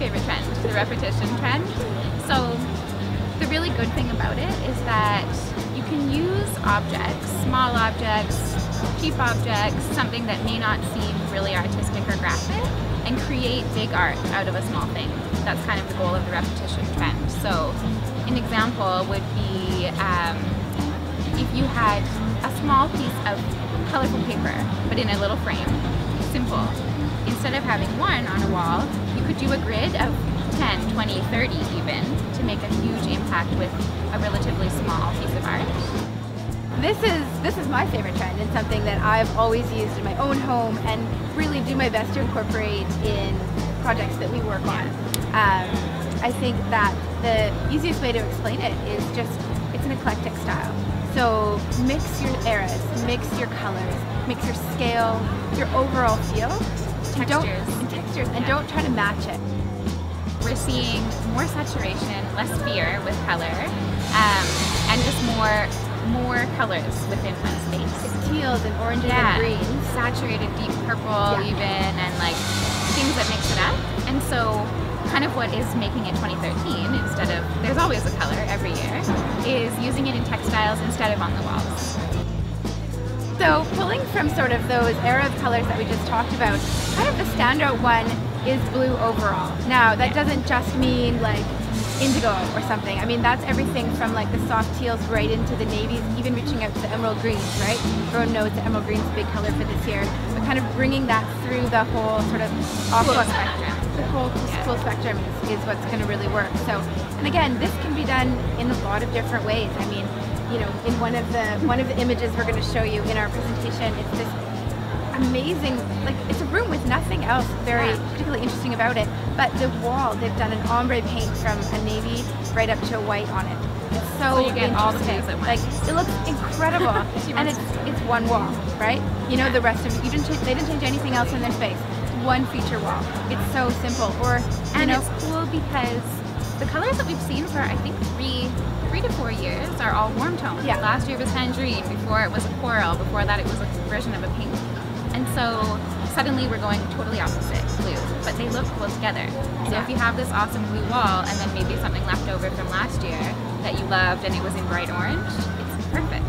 favorite trend, the repetition trend. So the really good thing about it is that you can use objects, small objects, cheap objects, something that may not seem really artistic or graphic, and create big art out of a small thing. That's kind of the goal of the repetition trend. So an example would be if you had a small piece of colorful paper, but in a little frame, simple. Instead of having one on a wall, you could do a grid of 10, 20, 30 even, to make a huge impact with a relatively small piece of art. This is my favorite trend, and something that I've always used in my own home and really do my best to incorporate in projects that we work on. I think that the easiest way to explain it is just, it's an eclectic style. So mix your eras, mix your colors, mix your scale, your overall feel. Textures. And don't try to match it. We're seeing more saturation, less fear with color, and just more colors within one space. It's teals and oranges and greens. Saturated deep purple even, and like things that mix it up. And so kind of what is making it 2013, instead of, there's always a color every year, is using it in textiles instead of on the walls. So pulling from sort of those era of colors that we just talked about, kind of the standout one is blue overall. Now that doesn't just mean like indigo or something. I mean, that's everything from like the soft teals right into the navies, even reaching out to the emerald greens, right? Everyone knows the emerald green's a big color for this year, but kind of bringing that through the whole sort of cool spectrum. The whole cool spectrum is what's going to really work. So, and again, this can be done in a lot of different ways. I mean, you know, in one of the images we're going to show you in our presentation, it's this amazing, like it's a room with nothing else very particularly interesting about it, but the wall, they've done an ombre paint from a navy right up to a white on it. It's so you get all the things at once. Like, it looks incredible. And it's one wall, right? You know, the rest of it, they didn't change anything else in their space. One feature wall. It's so simple. And it's cool because the colors that we've seen for I think three to 4 years are all warm tones. Yeah. Last year was tangerine, before it was a coral, before that it was a version of a pink. And so suddenly we're going totally opposite blue, but they look cool together. So if you have this awesome blue wall and then maybe something left over from last year that you loved and it was in bright orange, it's perfect.